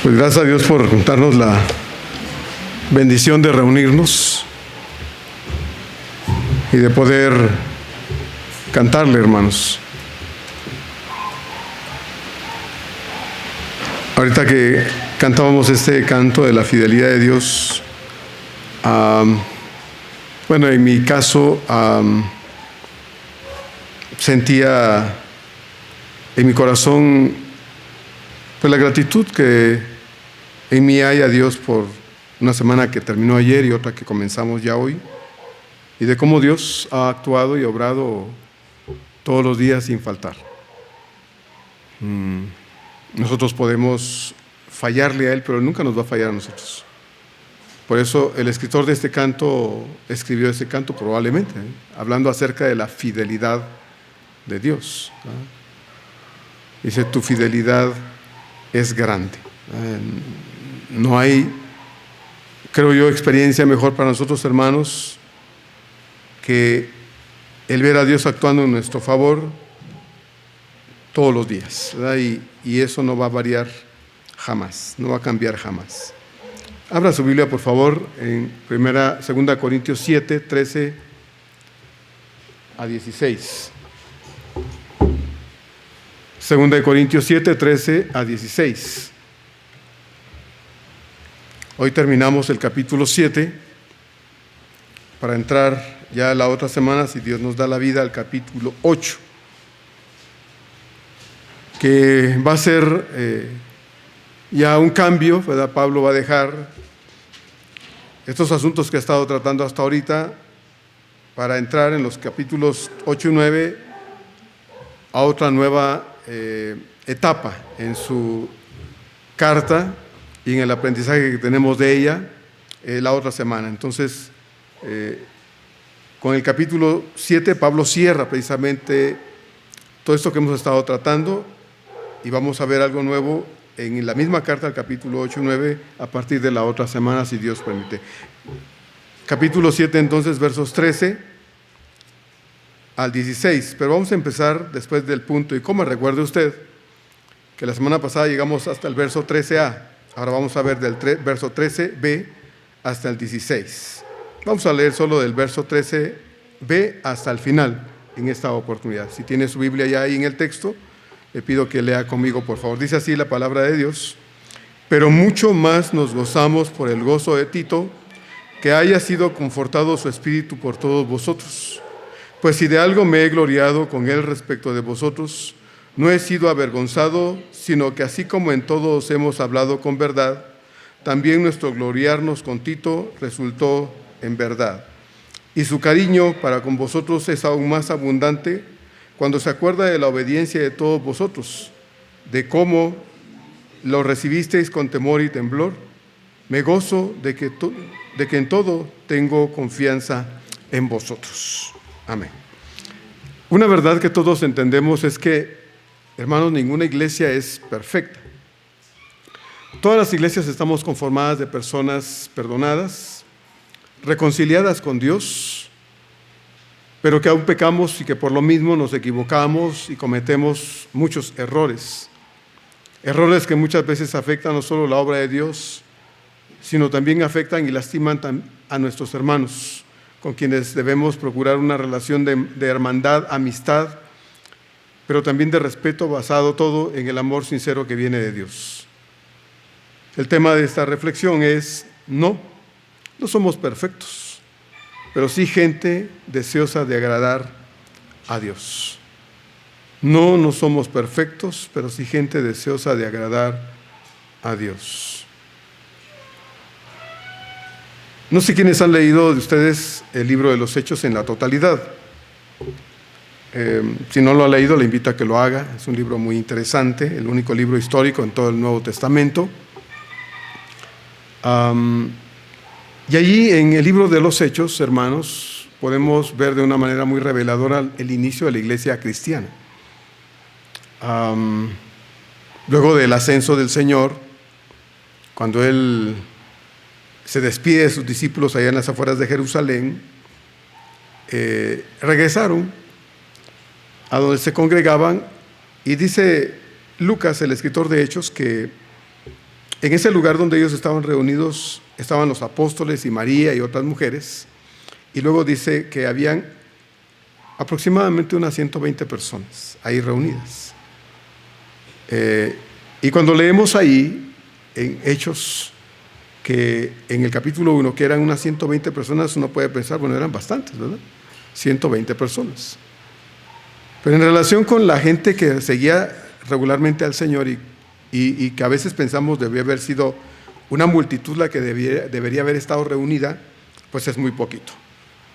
Pues gracias a Dios por darnos la bendición de reunirnos y de poder cantarle, hermanos. Ahorita que cantábamos este canto de la fidelidad de Dios, bueno, en mi caso sentía en mi corazón pues la gratitud que en mí hay a Dios por una semana que terminó ayer y otra que comenzamos ya hoy, y de cómo Dios ha actuado y obrado todos los días sin faltar. Nosotros podemos fallarle a Él, pero Él nunca nos va a fallar a nosotros. Por eso el escritor de este canto escribió este canto probablemente, hablando acerca de la fidelidad de Dios. Dice, tu fidelidad es grande. No hay, creo yo, experiencia mejor para nosotros, hermanos, que el ver a Dios actuando en nuestro favor todos los días, ¿verdad? Y eso no va a variar jamás, no va a cambiar jamás. Abra su Biblia, por favor, en 2 Corintios 7, 13 a 16. 2 Corintios 7, 13 a 16. Hoy terminamos el capítulo 7 para entrar ya la otra semana, si Dios nos da la vida, al capítulo 8, que va a ser ya un cambio, ¿verdad? Pablo va a dejar estos asuntos que ha estado tratando hasta ahorita para entrar en los capítulos 8 y 9 a otra nueva etapa en su carta y en el aprendizaje que tenemos de ella la otra semana. Entonces, con el capítulo 7, Pablo cierra precisamente todo esto que hemos estado tratando y vamos a ver algo nuevo en la misma carta, el capítulo 8 y 9, a partir de la otra semana, si Dios permite. Capítulo 7, entonces, versos 13 al 16, pero vamos a empezar después del punto y coma. Recuerde usted que la semana pasada llegamos hasta el verso 13a, ahora vamos a ver del verso 13b hasta el 16. Vamos a leer solo del verso 13b hasta el final en esta oportunidad. Si tiene su Biblia ya ahí en el texto, le pido que lea conmigo, por favor. Dice así la palabra de Dios: pero mucho más nos gozamos por el gozo de Tito, que haya sido confortado su espíritu por todos vosotros. Pues si de algo me he gloriado con él respecto de vosotros, no he sido avergonzado, sino que así como en todo os hemos hablado con verdad, también nuestro gloriarnos con Tito resultó en verdad. Y su cariño para con vosotros es aún más abundante cuando se acuerda de la obediencia de todos vosotros, de cómo lo recibisteis con temor y temblor. Me gozo de que en todo tengo confianza en vosotros. Amén. Una verdad que todos entendemos es que, hermanos, ninguna iglesia es perfecta. Todas las iglesias estamos conformadas de personas perdonadas, reconciliadas con Dios, pero que aún pecamos y que por lo mismo nos equivocamos y cometemos muchos errores. Errores que muchas veces afectan no solo la obra de Dios, sino también afectan y lastiman a nuestros hermanos, con quienes debemos procurar una relación de hermandad, amistad, pero también de respeto basado todo en el amor sincero que viene de Dios. El tema de esta reflexión es: no somos perfectos, pero sí gente deseosa de agradar a Dios. No somos perfectos, pero sí gente deseosa de agradar a Dios. No sé quiénes han leído de ustedes el libro de los Hechos en la totalidad. Si no lo ha leído, le invito a que lo haga. Es un libro muy interesante, el único libro histórico en todo el Nuevo Testamento. Y allí en el libro de los Hechos, hermanos, podemos ver de una manera muy reveladora el inicio de la iglesia cristiana. Luego del ascenso del Señor, cuando Él se despide de sus discípulos allá en las afueras de Jerusalén, regresaron a donde se congregaban, y dice Lucas, el escritor de Hechos, que En ese lugar donde ellos estaban reunidos estaban los apóstoles y María y otras mujeres, y luego dice que habían aproximadamente unas 120 personas ahí reunidas. Y cuando leemos ahí, en Hechos, que en el capítulo 1, que eran unas 120 personas, uno puede pensar, bueno, eran bastantes, ¿verdad? 120 personas. Pero en relación con la gente que seguía regularmente al Señor y que a veces pensamos debía haber sido una multitud la que debería haber estado reunida, pues es muy poquito.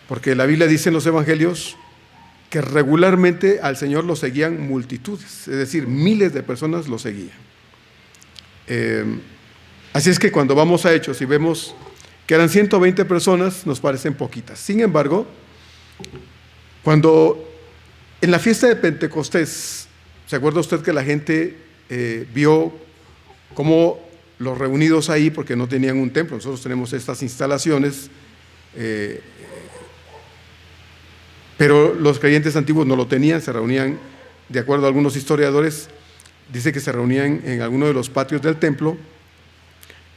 Porque la Biblia dice en los evangelios que regularmente al Señor lo seguían multitudes, es decir, miles de personas lo seguían. Así es que cuando vamos a Hechos y vemos que eran 120 personas, nos parecen poquitas. Sin embargo, cuando en la fiesta de Pentecostés, ¿se acuerda usted que la gente vio cómo los reunidos ahí, porque no tenían un templo, nosotros tenemos estas instalaciones, pero los creyentes antiguos no lo tenían, se reunían, de acuerdo a algunos historiadores, dice que se reunían en alguno de los patios del templo,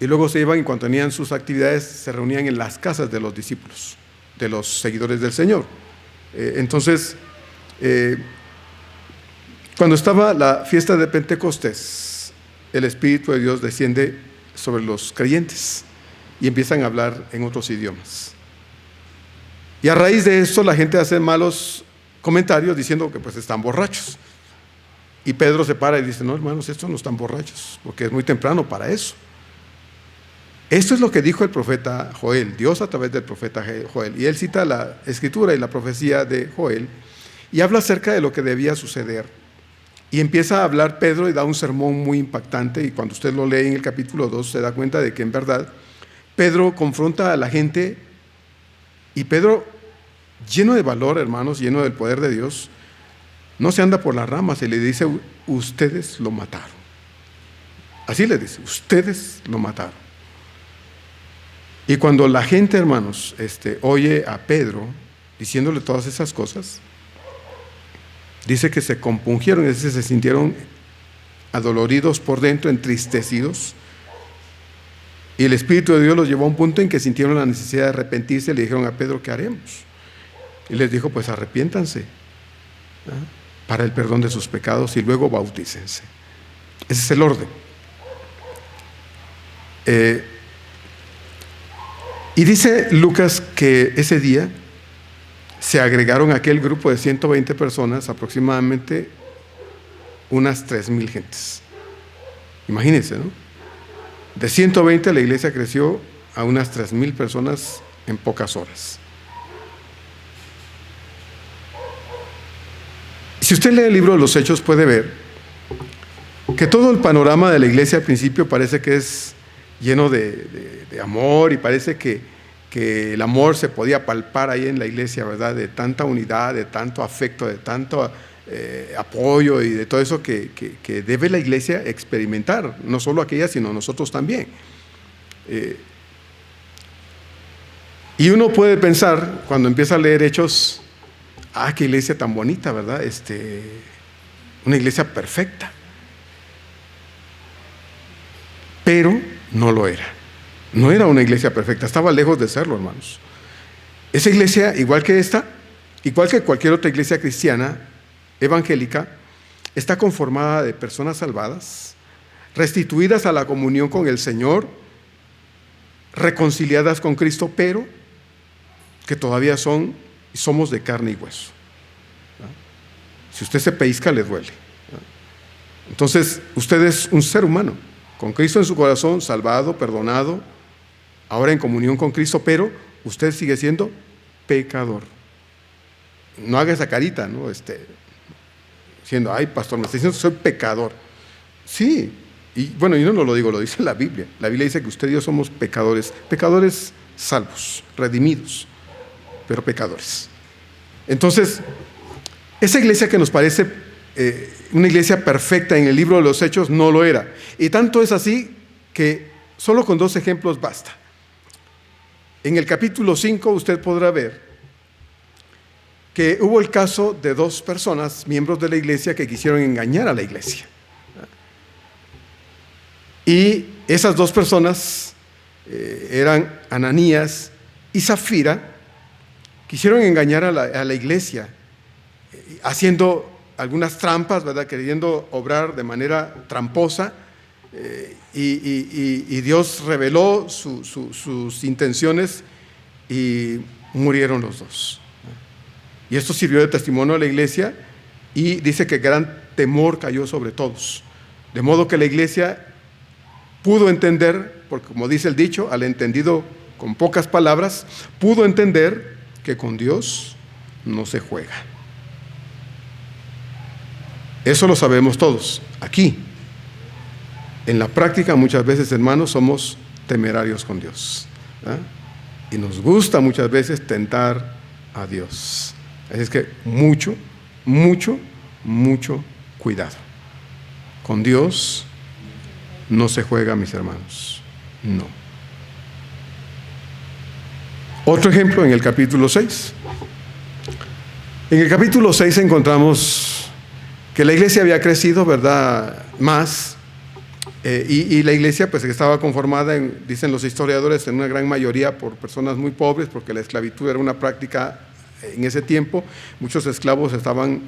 y luego se iban y cuando tenían sus actividades se reunían en las casas de los discípulos, de los seguidores del Señor. Entonces, cuando estaba la fiesta de Pentecostés, el Espíritu de Dios desciende sobre los creyentes y empiezan a hablar en otros idiomas. Y a raíz de esto la gente hace malos comentarios diciendo que pues están borrachos. Y Pedro se para y dice, no hermanos, estos no están borrachos, porque es muy temprano para eso. Esto es lo que dijo el profeta Joel, Dios a través del profeta Joel. Y él cita la escritura y la profecía de Joel y habla acerca de lo que debía suceder. Y empieza a hablar Pedro y da un sermón muy impactante, y cuando usted lo lee en el capítulo 2 se da cuenta de que en verdad Pedro confronta a la gente, y Pedro, lleno de valor, hermanos, lleno del poder de Dios, no se anda por las ramas y le dice, ustedes lo mataron. Así le dice, ustedes lo mataron. Y cuando la gente, hermanos, oye a Pedro diciéndole todas esas cosas, dice que se compungieron, es decir, se sintieron adoloridos por dentro, entristecidos, y el Espíritu de Dios los llevó a un punto en que sintieron la necesidad de arrepentirse y le dijeron a Pedro, ¿qué haremos? Y les dijo, pues arrepiéntanse, ¿no?, para el perdón de sus pecados y luego bautícense. Ese es el orden. Y dice Lucas que ese día se agregaron a aquel grupo de 120 personas aproximadamente unas 3,000 gentes. Imagínense, ¿no? De 120 la iglesia creció a unas 3,000 personas en pocas horas. Si usted lee el libro de los Hechos puede ver que todo el panorama de la iglesia al principio parece que es lleno de amor, y parece que el amor se podía palpar ahí en la iglesia, ¿verdad? De tanta unidad, de tanto afecto, de tanto apoyo y de todo eso que debe la iglesia experimentar, no solo aquella, sino nosotros también. Y uno puede pensar, cuando empieza a leer Hechos, qué iglesia tan bonita, ¿verdad? Una iglesia perfecta. Pero no lo era. No era una iglesia perfecta, estaba lejos de serlo, hermanos. Esa iglesia, igual que esta, igual que cualquier otra iglesia cristiana, evangélica, está conformada de personas salvadas, restituidas a la comunión con el Señor, reconciliadas con Cristo, pero que todavía somos de carne y hueso. Si usted se pellizca, le duele. Entonces, usted es un ser humano, con Cristo en su corazón, salvado, perdonado, ahora en comunión con Cristo, pero usted sigue siendo pecador. No haga esa carita, ¿no? Diciendo, ay, pastor, me está diciendo que soy pecador. Sí, y bueno, yo no lo digo, lo dice la Biblia. La Biblia dice que usted y yo somos pecadores, pecadores salvos, redimidos, pero pecadores. Entonces, esa iglesia que nos parece una iglesia perfecta en el libro de los Hechos, no lo era. Y tanto es así que solo con 2 ejemplos basta. En el capítulo 5 usted podrá ver que hubo el caso de 2 personas, miembros de la iglesia, que quisieron engañar a la iglesia. Y Esas dos personas eran Ananías y Zafira. Quisieron engañar a la iglesia, haciendo algunas trampas, ¿verdad? Queriendo obrar de manera tramposa, y Dios reveló sus intenciones y murieron los dos. Y esto sirvió de testimonio a la iglesia, y dice que gran temor cayó sobre todos, de modo que la iglesia pudo entender, porque como dice el dicho, al entendido con pocas palabras, pudo entender que con Dios no se juega. Eso lo sabemos todos. Aquí, en la práctica, muchas veces, hermanos, somos temerarios con Dios, ¿eh? Y nos gusta muchas veces tentar a Dios. Así es que mucho cuidado. Con Dios no se juega, mis hermanos. No. Otro ejemplo en el capítulo 6. En el capítulo 6 encontramos que la iglesia había crecido, ¿verdad?, más, y la iglesia pues estaba conformada, dicen los historiadores, en una gran mayoría por personas muy pobres, porque la esclavitud era una práctica en ese tiempo. Muchos esclavos estaban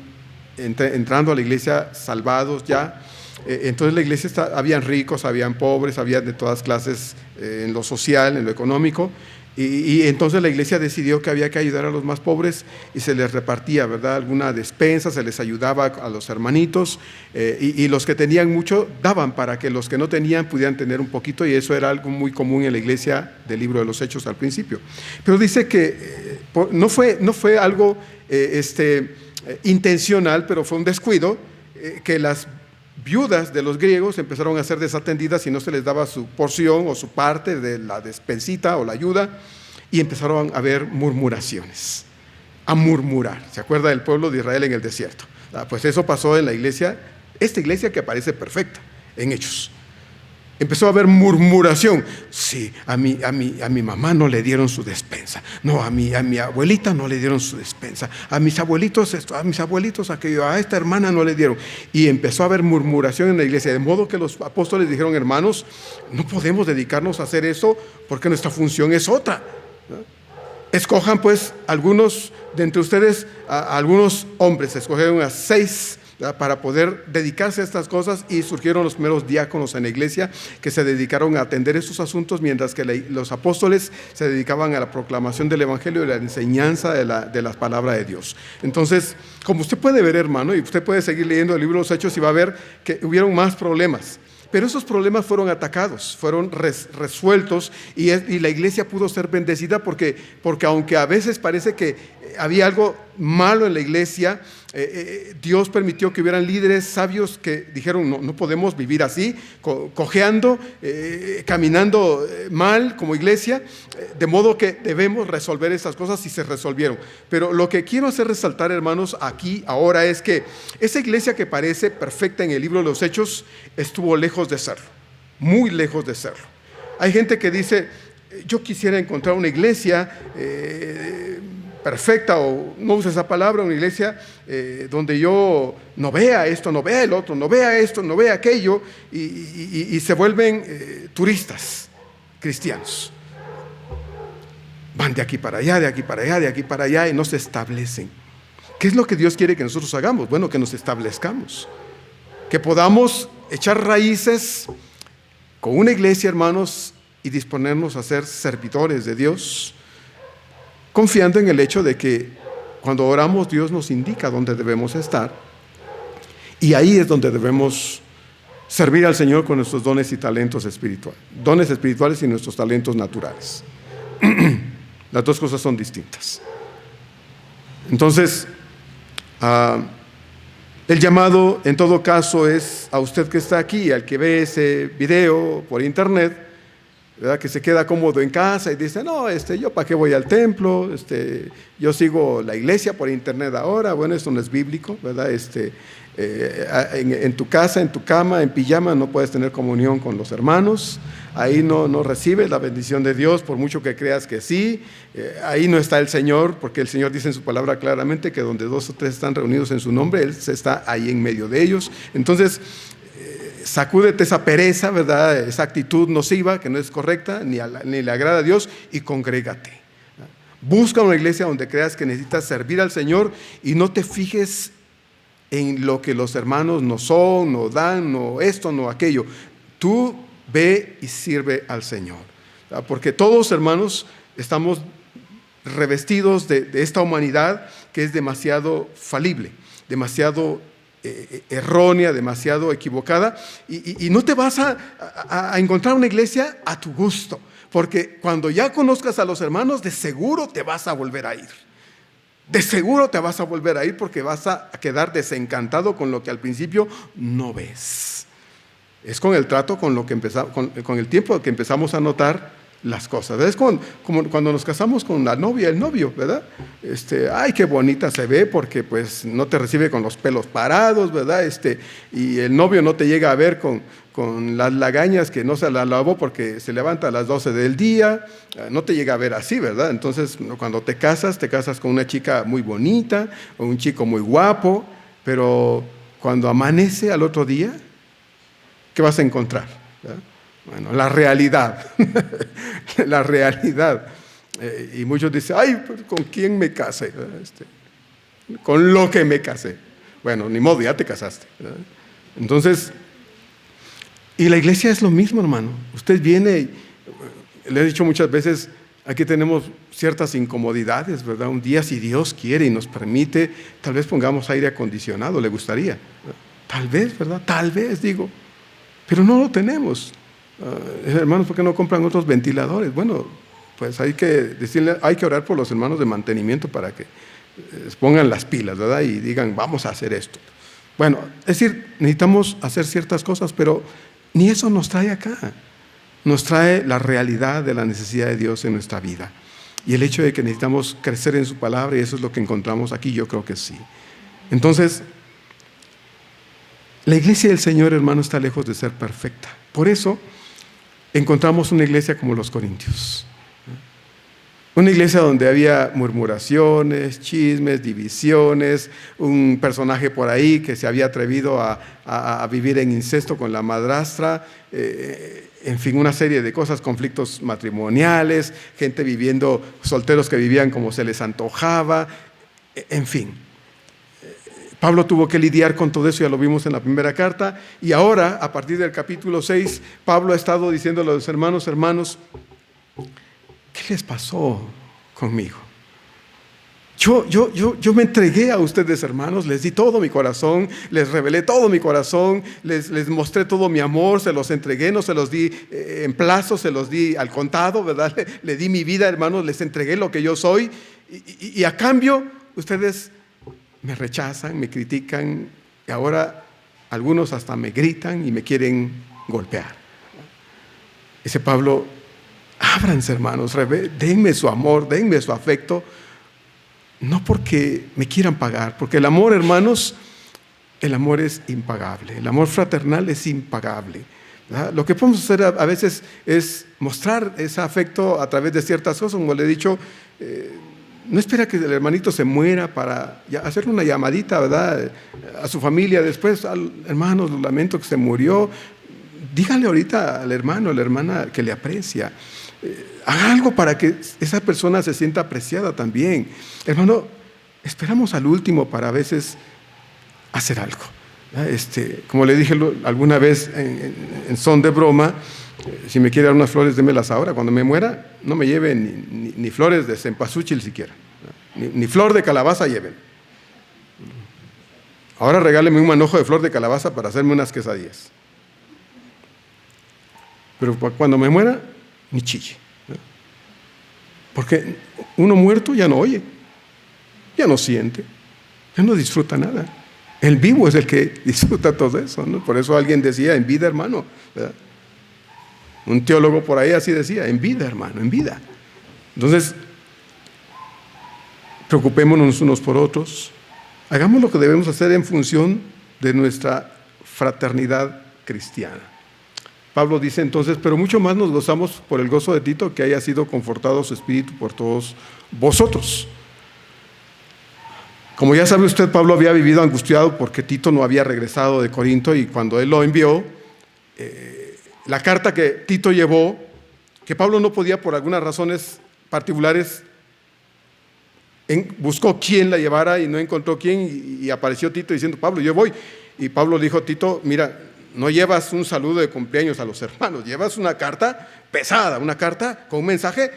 entrando a la iglesia salvados ya. Entonces la iglesia habían ricos, habían pobres, había de todas clases, en lo social, en lo económico. Y entonces la iglesia decidió que había que ayudar a los más pobres, y se les repartía, ¿verdad?, alguna despensa, se les ayudaba a los hermanitos, y los que tenían mucho daban para que los que no tenían pudieran tener un poquito, y eso era algo muy común en la iglesia del libro de los Hechos al principio. Pero dice que no fue algo intencional, pero fue un descuido, que las viudas de los griegos empezaron a ser desatendidas y no se les daba su porción o su parte de la despensita o la ayuda, y empezaron a haber murmuraciones, a murmurar. ¿Se acuerda del pueblo de Israel en el desierto? Pues eso pasó en la iglesia, esta iglesia que parece perfecta en Hechos. Empezó a haber murmuración. Sí, a mi mamá no le dieron su despensa. No, a mi abuelita no le dieron su despensa. A mis abuelitos esto, a mis abuelitos aquello, a esta hermana no le dieron. Y empezó a haber murmuración en la iglesia, de modo que los apóstoles dijeron: hermanos, no podemos dedicarnos a hacer eso porque nuestra función es otra, ¿no? Escojan pues algunos de entre ustedes, a algunos hombres. Escogieron a 6 para poder dedicarse a estas cosas, y surgieron los primeros diáconos en la iglesia que se dedicaron a atender estos asuntos, mientras que los apóstoles se dedicaban a la proclamación del evangelio y la enseñanza de la palabra de Dios. Entonces, como usted puede ver, hermano, y usted puede seguir leyendo el libro de los Hechos y va a ver que hubieron más problemas. Pero esos problemas fueron atacados, fueron resueltos, y la iglesia pudo ser bendecida porque aunque a veces parece que había algo malo en la iglesia, Dios permitió que hubieran líderes sabios que dijeron: no podemos vivir así, cojeando, caminando mal como iglesia, de modo que debemos resolver estas cosas, y se resolvieron. Pero lo que quiero hacer resaltar, hermanos, aquí ahora es que esa iglesia que parece perfecta en el libro de los Hechos estuvo lejos de serlo, muy lejos de serlo. Hay gente que dice: yo quisiera encontrar una iglesia perfecta, o no usa esa palabra, una iglesia donde yo no vea esto, no vea el otro, no vea esto, no vea aquello, y se vuelven turistas cristianos. Van de aquí para allá, de aquí para allá, de aquí para allá, y no se establecen. ¿Qué es lo que Dios quiere que nosotros hagamos? Bueno, que nos establezcamos, que podamos echar raíces con una iglesia, hermanos, y disponernos a ser servidores de Dios, confiando en el hecho de que cuando oramos, Dios nos indica dónde debemos estar, y ahí es donde debemos servir al Señor con nuestros dones y talentos espirituales, dones espirituales y nuestros talentos naturales. Las dos cosas son distintas. Entonces, el llamado en todo caso es a usted que está aquí, al que ve ese video por internet, ¿verdad?, que se queda cómodo en casa y dice: no, yo para qué voy al templo, yo sigo la iglesia por internet ahora. Bueno, esto no es bíblico, ¿verdad? En tu casa, en tu cama, en pijama, no puedes tener comunión con los hermanos. Ahí no recibes la bendición de Dios, por mucho que creas que sí. Ahí no está el Señor, porque el Señor dice en su palabra claramente que donde 2 o 3 están reunidos en su nombre, Él está ahí en medio de ellos. Entonces, sacúdete esa pereza, ¿verdad? Esa actitud nociva que no es correcta, ni le agrada a Dios, y congrégate. Busca una iglesia donde creas que necesitas servir al Señor y no te fijes en lo que los hermanos no son, no dan, no esto, no aquello. Tú ve y sirve al Señor. Porque todos, hermanos, estamos revestidos de esta humanidad que es demasiado falible, demasiado errónea, demasiado equivocada, y no te vas a encontrar una iglesia a tu gusto, porque cuando ya conozcas a los hermanos, de seguro te vas a volver a ir. De seguro te vas a volver a ir porque vas a quedar desencantado con lo que al principio no ves. Es con el trato, con lo que con el tiempo que empezamos a notar las cosas. Es como cuando nos casamos con la novia, el novio, ¿verdad? Ay, qué bonita se ve porque pues no te recibe con los pelos parados, ¿verdad? Y el novio no te llega a ver con las lagañas que no se las lavó porque se levanta a las 12 del día, no te llega a ver así, ¿verdad? Entonces, cuando te casas con una chica muy bonita o un chico muy guapo, pero cuando amanece al otro día, ¿qué vas a encontrar? ¿Verdad? Bueno, la realidad, la realidad. Y muchos dicen, ay, ¿con quién me casé? Con lo que me casé. Bueno, ni modo, ya te casaste, ¿verdad? Entonces, y la iglesia es lo mismo, hermano. Usted viene, le he dicho muchas veces, aquí tenemos ciertas incomodidades, ¿verdad? Un día, si Dios quiere y nos permite, tal vez pongamos aire acondicionado, le gustaría. Tal vez, ¿verdad? Tal vez, digo. Pero no lo tenemos. Hermanos, ¿por qué no compran otros ventiladores? Bueno, pues hay que decirle, hay que orar por los hermanos de mantenimiento para que pongan las pilas, ¿verdad? Y digan, vamos a hacer esto. Bueno, es decir, necesitamos hacer ciertas cosas, pero ni eso nos trae acá. Nos trae la realidad de la necesidad de Dios en nuestra vida. Y el hecho de que necesitamos crecer en su palabra, y eso es lo que encontramos aquí, yo creo que sí. Entonces, la iglesia del Señor, hermano, está lejos de ser perfecta. Por eso, encontramos una iglesia como los Corintios. Una iglesia donde había murmuraciones, chismes, divisiones, un personaje por ahí que se había atrevido a vivir en incesto con la madrastra, en fin, una serie de cosas, conflictos matrimoniales, gente viviendo, solteros que vivían como se les antojaba, en fin. Pablo tuvo que lidiar con todo eso, ya lo vimos en la primera carta, y ahora, a partir del capítulo 6, Pablo ha estado diciendo a los hermanos, ¿qué les pasó conmigo? Yo me entregué a ustedes, hermanos, les di todo mi corazón, les revelé todo mi corazón, les mostré todo mi amor, se los entregué, no se los di en plazo, se los di al contado, ¿verdad? Le di mi vida, hermanos, les entregué lo que yo soy, y a cambio, ustedes me rechazan, me critican, y ahora algunos hasta me gritan y me quieren golpear. Dice Pablo, ábranse, hermanos, denme su amor, denme su afecto, no porque me quieran pagar, porque el amor, hermanos, el amor es impagable, el amor fraternal es impagable, ¿verdad? Lo que podemos hacer a veces es mostrar ese afecto a través de ciertas cosas, como le he dicho, no espera que el hermanito se muera para hacerle una llamadita, ¿verdad? A su familia después, hermanos, lo lamento que se murió. Dígale ahorita al hermano, a la hermana que le aprecia. Haga algo para que esa persona se sienta apreciada también. Hermano, esperamos al último para a veces hacer algo. Como le dije alguna vez en son de broma, si me quiere dar unas flores, démelas ahora. Cuando me muera, no me lleven ni flores de cempasúchil siquiera. Ni flor de calabaza lleven. Ahora regáleme un manojo de flor de calabaza para hacerme unas quesadillas. Pero cuando me muera, ni chille. Porque uno muerto ya no oye, ya no siente, ya no disfruta nada. El vivo es el que disfruta todo eso, ¿no? Por eso alguien decía, en vida, hermano, ¿verdad? Un teólogo por ahí así decía, en vida, hermano, en vida. Entonces, preocupémonos unos por otros, hagamos lo que debemos hacer en función de nuestra fraternidad cristiana. Pablo dice entonces, pero mucho más nos gozamos por el gozo de Tito, que haya sido confortado su espíritu por todos vosotros. Como ya sabe usted, Pablo había vivido angustiado porque Tito no había regresado de Corinto, y cuando él lo envió, la carta que Tito llevó, que Pablo no podía por algunas razones particulares, buscó quién la llevara y no encontró quién, y apareció Tito diciendo: Pablo, yo voy. Y Pablo dijo: Tito, mira, no llevas un saludo de cumpleaños a los hermanos, llevas una carta pesada, una carta con un mensaje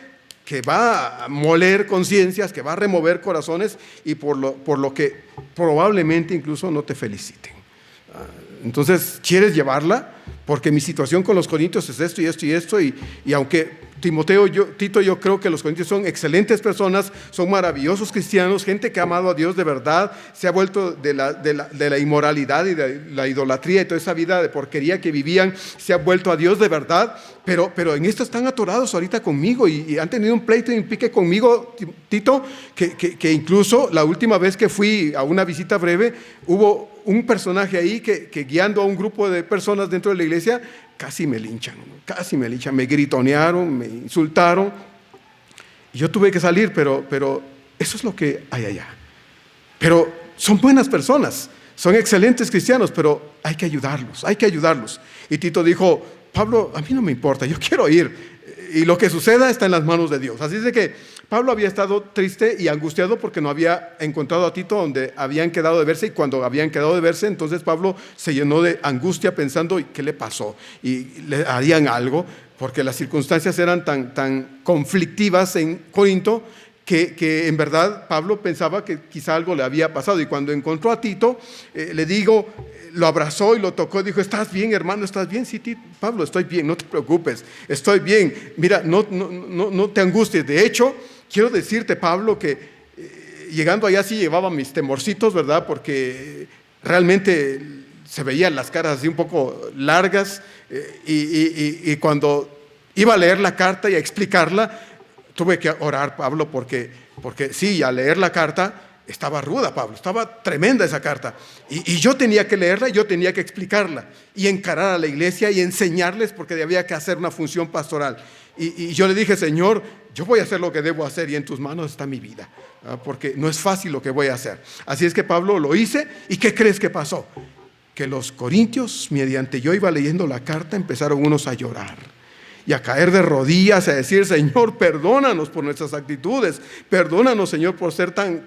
que va a moler conciencias, que va a remover corazones, y por lo que probablemente incluso no te feliciten. Entonces, ¿quieres llevarla? Porque mi situación con los corintios es esto y esto y esto, y aunque Tito, yo creo que los corintios son excelentes personas, son maravillosos cristianos, gente que ha amado a Dios de verdad, se ha vuelto de la inmoralidad y de la idolatría y toda esa vida de porquería que vivían, se ha vuelto a Dios de verdad, pero en esto están atorados ahorita conmigo, y han tenido un pleito y un pique conmigo, Tito, que incluso la última vez que fui a una visita breve, hubo un personaje ahí que guiando a un grupo de personas dentro de la iglesia, casi me linchan, me gritonearon, me insultaron, y yo tuve que salir, pero eso es lo que hay allá. Pero son buenas personas, son excelentes cristianos, pero hay que ayudarlos. Y Tito dijo: Pablo, a mí no me importa, yo quiero ir, y lo que suceda está en las manos de Dios. Así es de que Pablo había estado triste y angustiado porque no había encontrado a Tito donde habían quedado de verse, y cuando habían quedado de verse, entonces Pablo se llenó de angustia pensando: ¿qué le pasó? Y le harían algo, porque las circunstancias eran tan conflictivas en Corinto que en verdad Pablo pensaba que quizá algo le había pasado. Y cuando encontró a Tito, lo abrazó y lo tocó, dijo: ¿estás bien, hermano? ¿Estás bien? Sí, Tito, Pablo, estoy bien, no te preocupes, estoy bien, mira, no te angusties. De hecho, quiero decirte, Pablo, que llegando allá sí llevaba mis temorcitos, ¿verdad? Porque realmente se veían las caras así un poco largas, y cuando iba a leer la carta y a explicarla, tuve que orar, Pablo, porque sí, al leer la carta estaba ruda, Pablo, estaba tremenda esa carta, y yo tenía que leerla, yo tenía que explicarla y encarar a la iglesia y enseñarles, porque había que hacer una función pastoral. Y yo le dije: Señor, yo voy a hacer lo que debo hacer, y en tus manos está mi vida, porque no es fácil lo que voy a hacer. Así es que, Pablo, lo hice. ¿Y qué crees que pasó? Que los corintios, mediante yo iba leyendo la carta, empezaron unos a llorar y a caer de rodillas, a decir: Señor, perdónanos por nuestras actitudes, perdónanos, Señor, por ser tan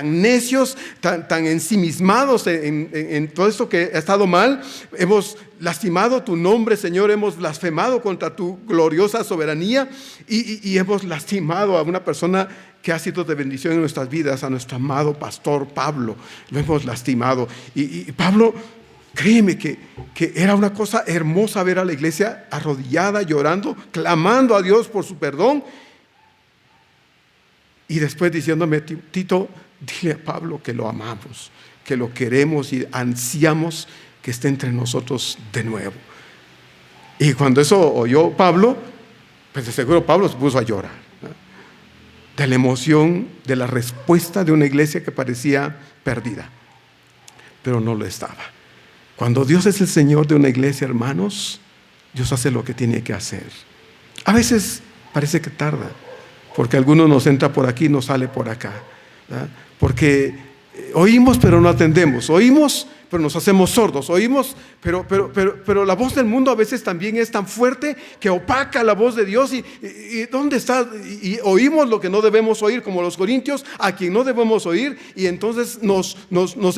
necios, tan ensimismados en todo esto que ha estado mal. Hemos lastimado tu nombre, Señor, hemos blasfemado contra tu gloriosa soberanía, y hemos lastimado a una persona que ha sido de bendición en nuestras vidas, a nuestro amado pastor Pablo. Lo hemos lastimado. Y Pablo, créeme que era una cosa hermosa ver a la iglesia arrodillada, llorando, clamando a Dios por su perdón, y después diciéndome: Tito, dile a Pablo que lo amamos, que lo queremos y ansiamos que esté entre nosotros de nuevo. Y cuando eso oyó Pablo, pues de seguro Pablo se puso a llorar, ¿no? De la emoción, de la respuesta de una iglesia que parecía perdida, pero no lo estaba. Cuando Dios es el Señor de una iglesia, hermanos, Dios hace lo que tiene que hacer. A veces parece que tarda, porque alguno nos entra por aquí y nos sale por acá, ¿verdad? Porque oímos pero no atendemos, oímos pero nos hacemos sordos, oímos pero la voz del mundo a veces también es tan fuerte que opaca la voz de Dios, y ¿dónde está? Y oímos lo que no debemos oír, como los corintios, a quien no debemos oír, y entonces nos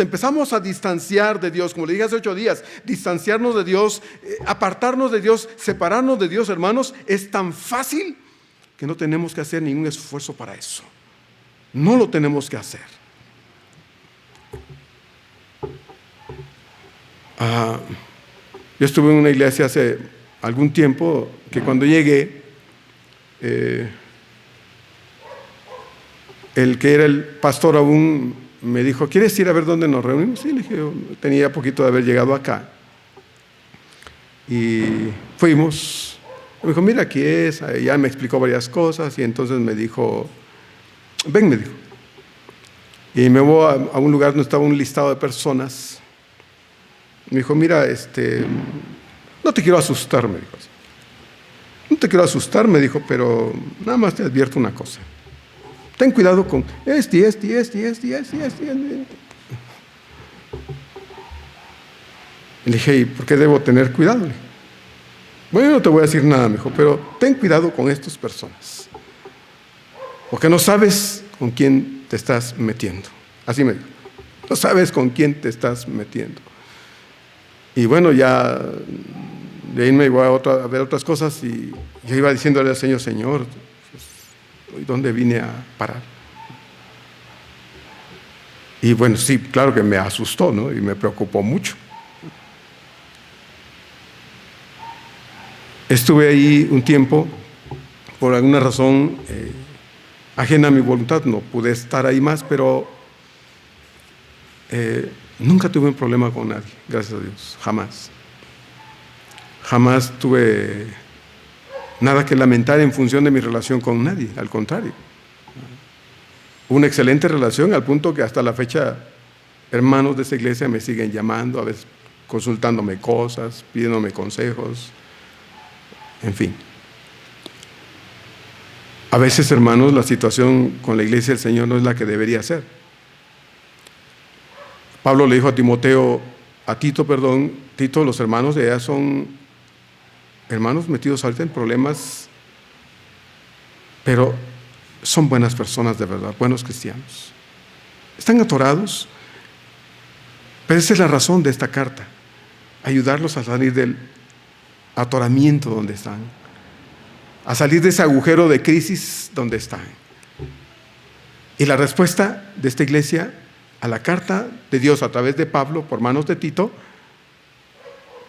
empezamos a distanciar de Dios, como le dije hace 8 días, distanciarnos de Dios, apartarnos de Dios, separarnos de Dios, hermanos, es tan fácil que no tenemos que hacer ningún esfuerzo para eso. No lo tenemos que hacer. Yo estuve en una iglesia hace algún tiempo que cuando llegué, el que era el pastor aún me dijo: ¿quieres ir a ver dónde nos reunimos? Sí, le dije, yo tenía poquito de haber llegado acá. Y fuimos. Me dijo: mira, aquí es. Ya me explicó varias cosas, y entonces me dijo: ven, me dijo. Y me voy a un lugar donde estaba un listado de personas. Me dijo: mira, no te quiero asustar, me dijo. No te quiero asustar, me dijo, pero nada más te advierto una cosa. Ten cuidado con este. Le dije: ¿y por qué debo tener cuidado? Bueno, no te voy a decir nada, mijo, pero ten cuidado con estas personas, porque no sabes con quién te estás metiendo. Así me dijo, no sabes con quién te estás metiendo. Y bueno, ya de ahí me iba a ver otras cosas y yo iba diciéndole al Señor, Señor, pues, ¿dónde vine a parar? Y bueno, sí, claro que me asustó, ¿no? Y me preocupó mucho. Estuve ahí un tiempo, por alguna razón ajena a mi voluntad, no pude estar ahí más, pero nunca tuve un problema con nadie, gracias a Dios, jamás. Jamás tuve nada que lamentar en función de mi relación con nadie, al contrario. Una excelente relación al punto que hasta la fecha hermanos de esa iglesia me siguen llamando, a veces consultándome cosas, pidiéndome consejos, en fin. A veces, hermanos, la situación con la iglesia del Señor no es la que debería ser. Pablo le dijo a Tito, los hermanos de allá son hermanos metidos ahorita en problemas, pero son buenas personas de verdad, buenos cristianos. Están atorados, pero esa es la razón de esta carta, ayudarlos a salir del atoramiento donde están, a salir de ese agujero de crisis donde están. Y la respuesta de esta iglesia a la carta de Dios a través de Pablo por manos de Tito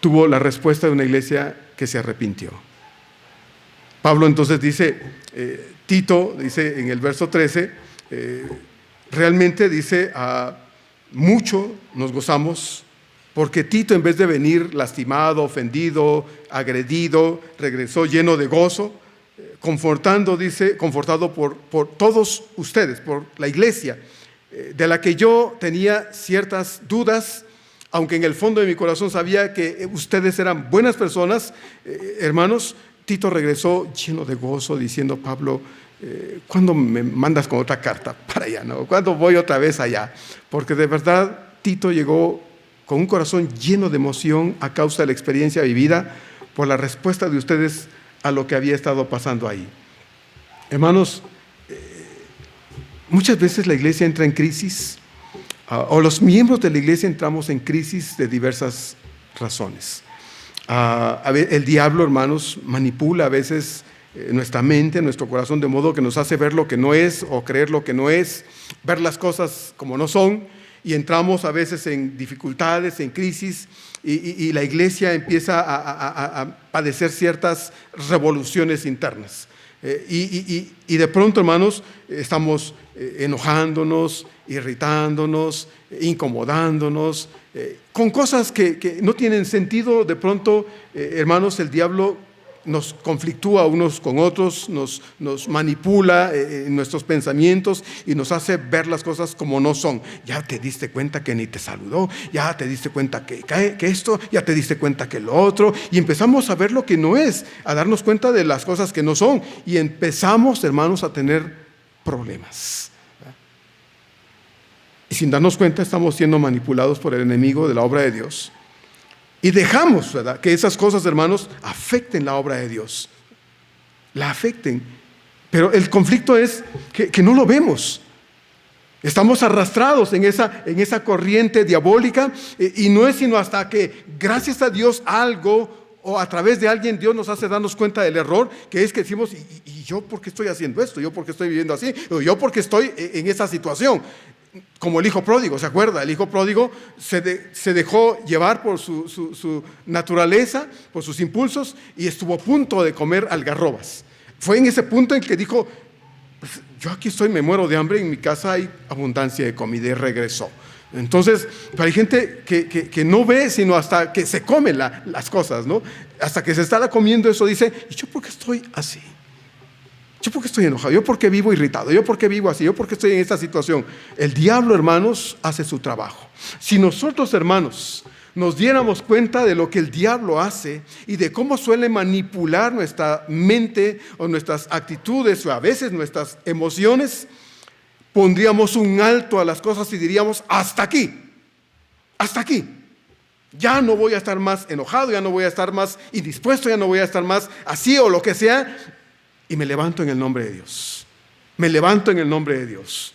tuvo la respuesta de una iglesia que se arrepintió. Pablo entonces dice, Tito dice en el verso 13, realmente dice, mucho nos gozamos porque Tito, en vez de venir lastimado, ofendido, agredido, regresó lleno de gozo, confortado por todos ustedes, por la iglesia, de la que yo tenía ciertas dudas, aunque en el fondo de mi corazón sabía que ustedes eran buenas personas, hermanos. Tito regresó lleno de gozo, diciendo, Pablo, ¿cuándo me mandas con otra carta para allá? ¿No? ¿Cuándo voy otra vez allá? Porque de verdad Tito llegó con un corazón lleno de emoción a causa de la experiencia vivida por la respuesta de ustedes a lo que había estado pasando ahí. Hermanos, muchas veces la iglesia entra en crisis, o los miembros de la iglesia entramos en crisis de diversas razones. El diablo, hermanos, manipula a veces nuestra mente, nuestro corazón, de modo que nos hace ver lo que no es o creer lo que no es, ver las cosas como no son, y entramos a veces en dificultades, en crisis, y la iglesia empieza a padecer ciertas revoluciones internas. Y de pronto, hermanos, estamos enojándonos, irritándonos, incomodándonos, con cosas que no tienen sentido. De pronto, hermanos, el diablo nos conflictúa unos con otros, nos manipula en nuestros pensamientos y nos hace ver las cosas como no son. Ya te diste cuenta que ni te saludó, ya te diste cuenta que esto, ya te diste cuenta que lo otro, y empezamos a ver lo que no es, a darnos cuenta de las cosas que no son, y empezamos, hermanos, a tener problemas. Y sin darnos cuenta estamos siendo manipulados por el enemigo de la obra de Dios. Y dejamos, ¿verdad?, que esas cosas, hermanos, afecten la obra de Dios. La afecten. Pero el conflicto es que no lo vemos. Estamos arrastrados en esa corriente diabólica, y no es sino hasta que, gracias a Dios, algo o a través de alguien, Dios nos hace darnos cuenta del error, que es que decimos, ¿y yo por qué estoy haciendo esto? ¿Yo por qué estoy viviendo así? ¿O yo por qué estoy en esa situación? Como el hijo pródigo, ¿se acuerda? El hijo pródigo se dejó llevar por su naturaleza, por sus impulsos, y estuvo a punto de comer algarrobas. Fue en ese punto en que dijo, pues, yo aquí estoy, me muero de hambre, en mi casa hay abundancia de comida, y regresó. Entonces, hay gente que no ve sino hasta que se come las cosas, ¿no? Hasta que se está comiendo eso, dice, ¿y yo por qué estoy así? ¿Yo por qué estoy enojado? ¿Yo por qué vivo irritado? ¿Yo por qué vivo así? ¿Yo por qué estoy en esta situación? El diablo, hermanos, hace su trabajo. Si nosotros, hermanos, nos diéramos cuenta de lo que el diablo hace y de cómo suele manipular nuestra mente o nuestras actitudes o a veces nuestras emociones, pondríamos un alto a las cosas y diríamos, hasta aquí, hasta aquí. Ya no voy a estar más enojado, ya no voy a estar más indispuesto, ya no voy a estar más así o lo que sea. Y me levanto en el nombre de Dios. Me levanto en el nombre de Dios.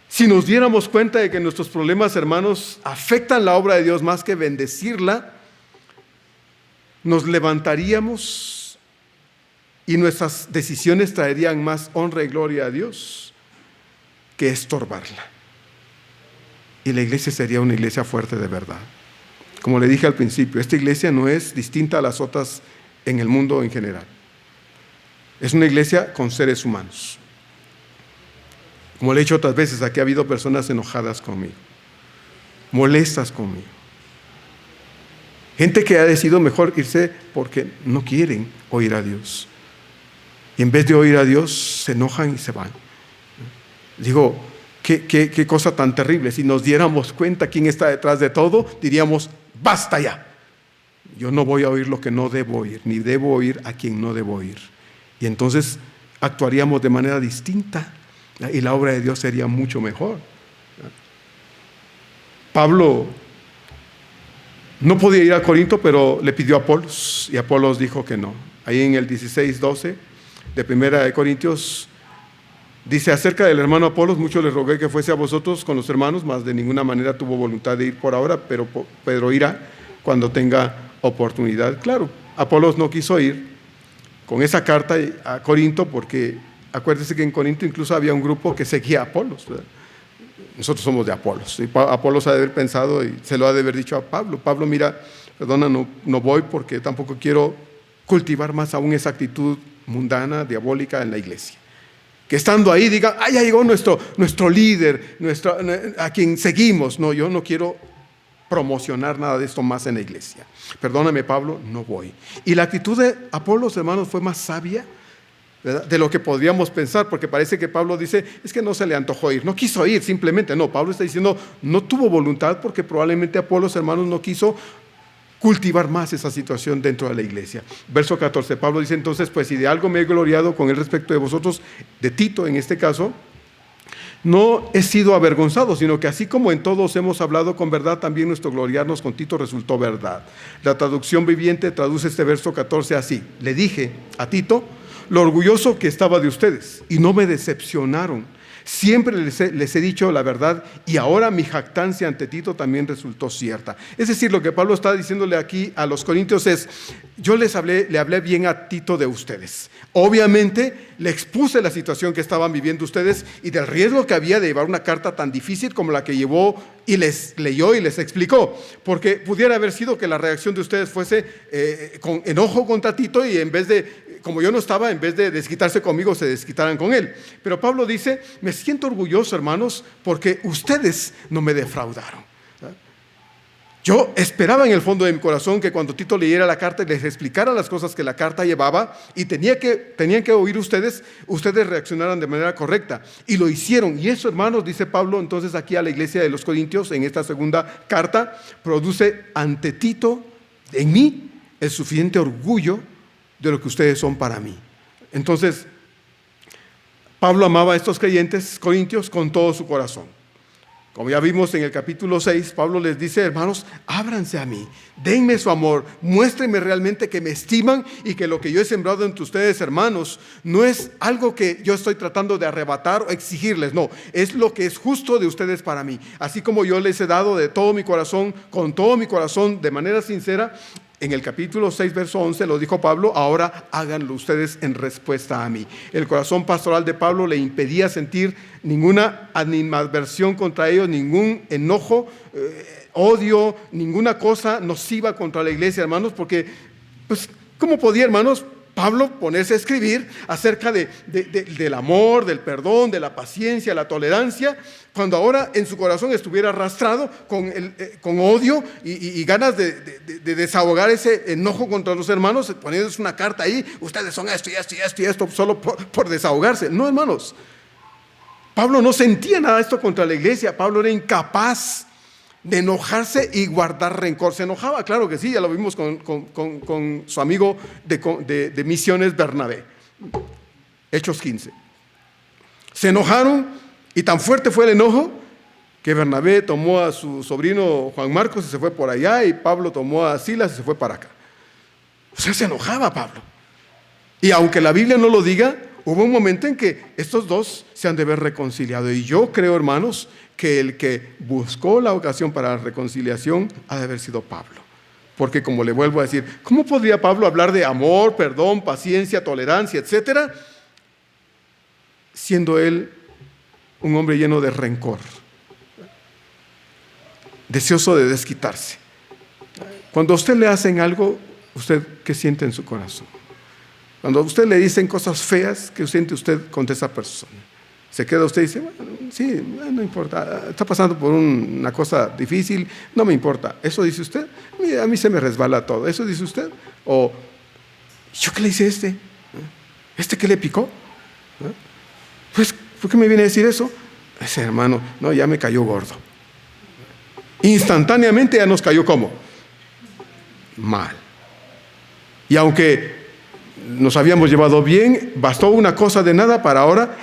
Si nos diéramos cuenta de que nuestros problemas, hermanos, afectan la obra de Dios más que bendecirla, nos levantaríamos y nuestras decisiones traerían más honra y gloria a Dios que estorbarla. Y la iglesia sería una iglesia fuerte de verdad. Como le dije al principio, esta iglesia no es distinta a las otras en el mundo en general. Es una iglesia con seres humanos. Como le he dicho otras veces, aquí ha habido personas enojadas conmigo, molestas conmigo. Gente que ha decidido mejor irse porque no quieren oír a Dios. Y en vez de oír a Dios, se enojan y se van. Digo, qué cosa tan terrible. Si nos diéramos cuenta quién está detrás de todo, diríamos, basta ya. Yo no voy a oír lo que no debo oír, ni debo oír a quien no debo oír. Y entonces actuaríamos de manera distinta y la obra de Dios sería mucho mejor. Pablo no podía ir a Corinto, pero le pidió a Apolos y Apolos dijo que no. Ahí en el 16:12 de Primera de Corintios dice: acerca del hermano Apolos, mucho le rogué que fuese a vosotros con los hermanos, mas de ninguna manera tuvo voluntad de ir por ahora, pero Pedro irá cuando tenga oportunidad. Claro, Apolos no quiso ir con esa carta a Corinto porque acuérdense que en Corinto incluso había un grupo que seguía a Apolos, ¿verdad? Nosotros somos de Apolos. Y Apolos ha de haber pensado y se lo ha de haber dicho a Pablo: Pablo, mira, perdona, no voy porque tampoco quiero cultivar más aún esa actitud mundana, diabólica en la iglesia. Que estando ahí diga, ya llegó nuestro líder, a quien seguimos. No, yo no quiero promocionar nada de esto más en la iglesia. Perdóname, Pablo, no voy. Y la actitud de Apolos, hermanos, fue más sabia, ¿verdad?, de lo que podríamos pensar, porque parece que Pablo dice, es que no se le antojó ir, no quiso ir simplemente. No, Pablo está diciendo, no tuvo voluntad porque probablemente Apolos, hermanos, no quiso cultivar más esa situación dentro de la iglesia. Verso 14, Pablo dice entonces, pues si de algo me he gloriado con el respecto de vosotros, de Tito en este caso, no he sido avergonzado, sino que así como en todos hemos hablado con verdad, también nuestro gloriarnos con Tito resultó verdad. La traducción viviente traduce este verso 14 así: le dije a Tito lo orgulloso que estaba de ustedes y no me decepcionaron. Siempre les he dicho la verdad y ahora mi jactancia ante Tito también resultó cierta. Es decir, lo que Pablo está diciéndole aquí a los corintios es, yo le hablé bien a Tito de ustedes. Obviamente le expuse la situación que estaban viviendo ustedes y del riesgo que había de llevar una carta tan difícil como la que llevó y les leyó y les explicó. Porque pudiera haber sido que la reacción de ustedes fuese con enojo contra Tito y en vez de, como yo no estaba, en vez de desquitarse conmigo, se desquitaran con él. Pero Pablo dice, me siento orgulloso, hermanos, porque ustedes no me defraudaron. Yo esperaba en el fondo de mi corazón que cuando Tito leyera la carta y les explicara las cosas que la carta llevaba y tenían que oír ustedes reaccionaran de manera correcta. Y lo hicieron. Y eso, hermanos, dice Pablo entonces aquí a la iglesia de los Corintios, en esta segunda carta, produce ante Tito, en mí, el suficiente orgullo de lo que ustedes son para mí. Entonces, Pablo amaba a estos creyentes corintios con todo su corazón. Como ya vimos en el capítulo 6, Pablo les dice, hermanos, ábranse a mí, denme su amor, muéstrenme realmente que me estiman y que lo que yo he sembrado entre ustedes, hermanos, no es algo que yo estoy tratando de arrebatar o exigirles, no, es lo que es justo de ustedes para mí. Así como yo les he dado de todo mi corazón, con todo mi corazón, de manera sincera. En el capítulo 6, verso 11, lo dijo Pablo, ahora háganlo ustedes en respuesta a mí. El corazón pastoral de Pablo le impedía sentir ninguna animadversión contra ellos, ningún enojo, odio, ninguna cosa nociva contra la iglesia, hermanos, porque, pues, ¿cómo podía, hermanos, Pablo ponerse a escribir acerca del amor, del perdón, de la paciencia, la tolerancia, cuando ahora en su corazón estuviera arrastrado con odio y ganas de desahogar ese enojo contra los hermanos, poniéndose una carta ahí, ustedes son esto y esto y esto y esto, solo por desahogarse? No, hermanos, Pablo no sentía nada de esto contra la iglesia. Pablo era incapaz de enojarse y guardar rencor. Se enojaba, claro que sí, ya lo vimos con su amigo de misiones Bernabé. Hechos 15. Se enojaron y tan fuerte fue el enojo que Bernabé tomó a su sobrino Juan Marcos y se fue por allá, y Pablo tomó a Silas y se fue para acá. O sea, se enojaba Pablo. Y aunque la Biblia no lo diga, hubo un momento en que estos dos se han de haber reconciliado. Y yo creo, hermanos, que el que buscó la ocasión para la reconciliación ha de haber sido Pablo. Porque, como le vuelvo a decir, ¿cómo podría Pablo hablar de amor, perdón, paciencia, tolerancia, etcétera, siendo él un hombre lleno de rencor, deseoso de desquitarse? Cuando a usted le hacen algo, ¿usted qué siente en su corazón? Cuando a usted le dicen cosas feas, ¿qué siente usted contra esa persona? Se queda usted y dice, bueno, sí, no importa, está pasando por una cosa difícil, no me importa. ¿Eso dice usted? A mí se me resbala todo. ¿Eso dice usted? O, ¿yo qué le hice a este? ¿Este qué le picó? Pues, ¿por qué me viene a decir eso? Ese hermano, no, ya me cayó gordo. Instantáneamente ya nos cayó ¿cómo? Mal. Y aunque nos habíamos llevado bien, bastó una cosa de nada para ahora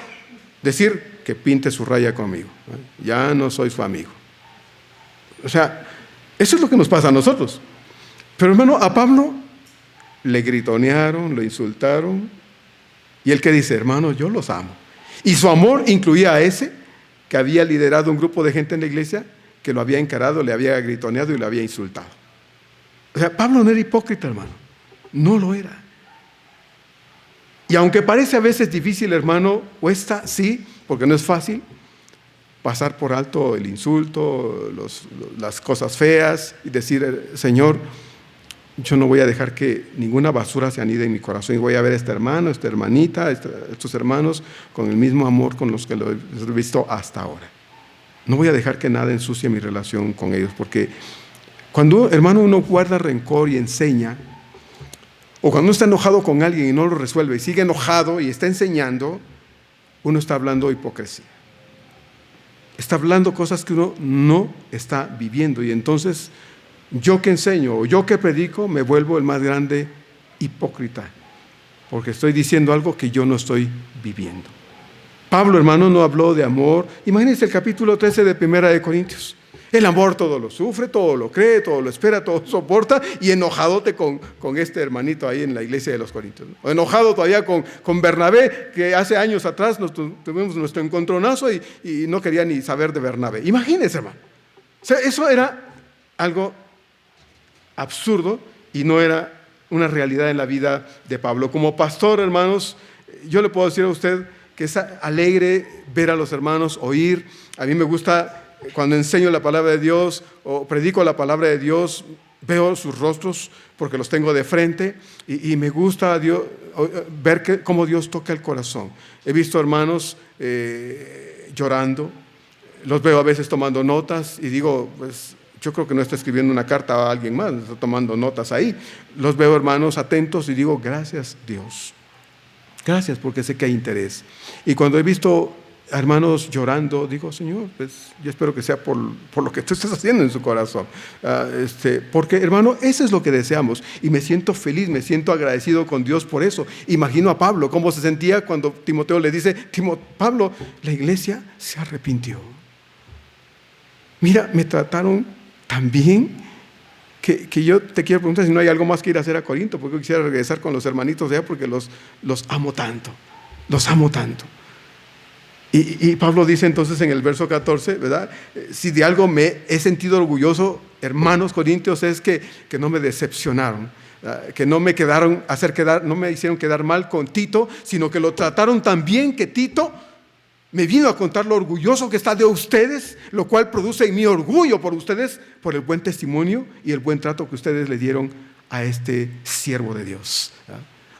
decir que pinte su raya conmigo. Ya no soy su amigo. O sea, eso es lo que nos pasa a nosotros. Pero hermano, a Pablo le gritonearon, lo insultaron, y él que dice, hermano, yo los amo. Y su amor incluía a ese que había liderado un grupo de gente en la iglesia, que lo había encarado, le había gritoneado y lo había insultado. O sea, Pablo no era hipócrita, hermano. No lo era. Y aunque parece a veces difícil, hermano, cuesta, sí, porque no es fácil pasar por alto el insulto, las cosas feas y decir, Señor, yo no voy a dejar que ninguna basura se anide en mi corazón y voy a ver a este hermano, esta hermanita, estos hermanos con el mismo amor con los que lo he visto hasta ahora. No voy a dejar que nada ensucie mi relación con ellos, porque cuando, hermano, uno guarda rencor y enseña, o cuando uno está enojado con alguien y no lo resuelve y sigue enojado y está enseñando, uno está hablando hipocresía. Está hablando cosas que uno no está viviendo, y entonces yo que enseño o yo que predico me vuelvo el más grande hipócrita, porque estoy diciendo algo que yo no estoy viviendo. Pablo, hermano, no habló de amor. Imagínense el capítulo 13 de Primera de Corintios. El amor todo lo sufre, todo lo cree, todo lo espera, todo lo soporta, y enojadote con este hermanito ahí en la iglesia de los Corintios, ¿no? O enojado todavía con Bernabé, que hace años atrás tuvimos nuestro encontronazo y no quería ni saber de Bernabé. Imagínense, hermano. O sea, eso era algo absurdo y no era una realidad en la vida de Pablo. Como pastor, hermanos, yo le puedo decir a usted que es alegre ver a los hermanos, oír. A mí me gusta cuando enseño la palabra de Dios o predico la palabra de Dios, veo sus rostros porque los tengo de frente y me gusta ver cómo Dios toca el corazón. He visto hermanos llorando, los veo a veces tomando notas y digo, pues yo creo que no está escribiendo una carta a alguien más, está tomando notas ahí. Los veo hermanos atentos y digo, gracias Dios. Gracias, porque sé que hay interés. Y cuando he visto hermanos llorando, digo, Señor, pues yo espero que sea por lo que tú estás haciendo en su corazón. Porque, hermano, eso es lo que deseamos. Y me siento feliz, me siento agradecido con Dios por eso. Imagino a Pablo, cómo se sentía cuando Timoteo le dice, Pablo, la iglesia se arrepintió. Mira, me trataron tan bien que yo te quiero preguntar si no hay algo más que ir a hacer a Corinto, porque yo quisiera regresar con los hermanitos de allá porque los amo tanto, los amo tanto. Y Pablo dice entonces en el verso 14, ¿verdad? Si de algo me he sentido orgulloso, hermanos corintios, es que no me decepcionaron, que no me no me hicieron quedar mal con Tito, sino que lo trataron tan bien que Tito me vino a contar lo orgulloso que está de ustedes, lo cual produce en mí orgullo por ustedes, por el buen testimonio y el buen trato que ustedes le dieron a este siervo de Dios.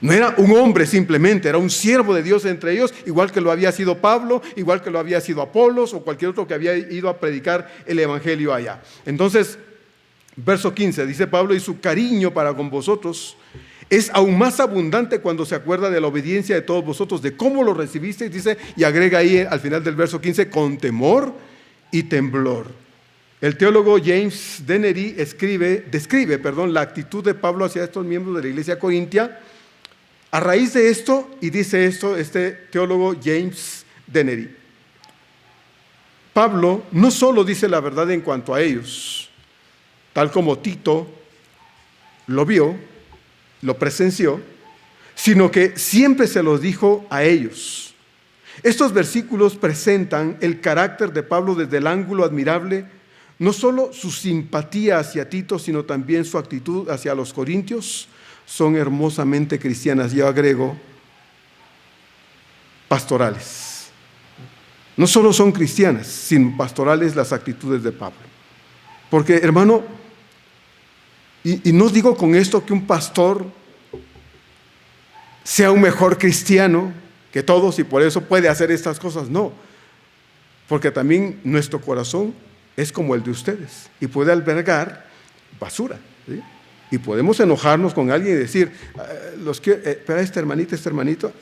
No era un hombre simplemente, era un siervo de Dios entre ellos, igual que lo había sido Pablo, igual que lo había sido Apolos o cualquier otro que había ido a predicar el evangelio allá. Entonces, verso 15, dice Pablo, y su cariño para con vosotros es aún más abundante cuando se acuerda de la obediencia de todos vosotros, de cómo lo recibisteis, dice, y agrega ahí al final del verso 15, con temor y temblor. El teólogo James Denery describe la actitud de Pablo hacia estos miembros de la iglesia corintia a raíz de esto, y dice esto este teólogo James Denery. Pablo no solo dice la verdad en cuanto a ellos, tal como Tito lo vio, lo presenció, sino que siempre se los dijo a ellos. Estos versículos presentan el carácter de Pablo desde el ángulo admirable, no solo su simpatía hacia Tito, sino también su actitud hacia los corintios. Son hermosamente cristianas, yo agrego, pastorales. No solo son cristianas, sino pastorales las actitudes de Pablo. Porque, hermano, y no digo con esto que un pastor sea un mejor cristiano que todos y por eso puede hacer estas cosas, no. Porque también nuestro corazón es como el de ustedes y puede albergar basura, ¿sí? Y podemos enojarnos con alguien y decir, pero este hermanito,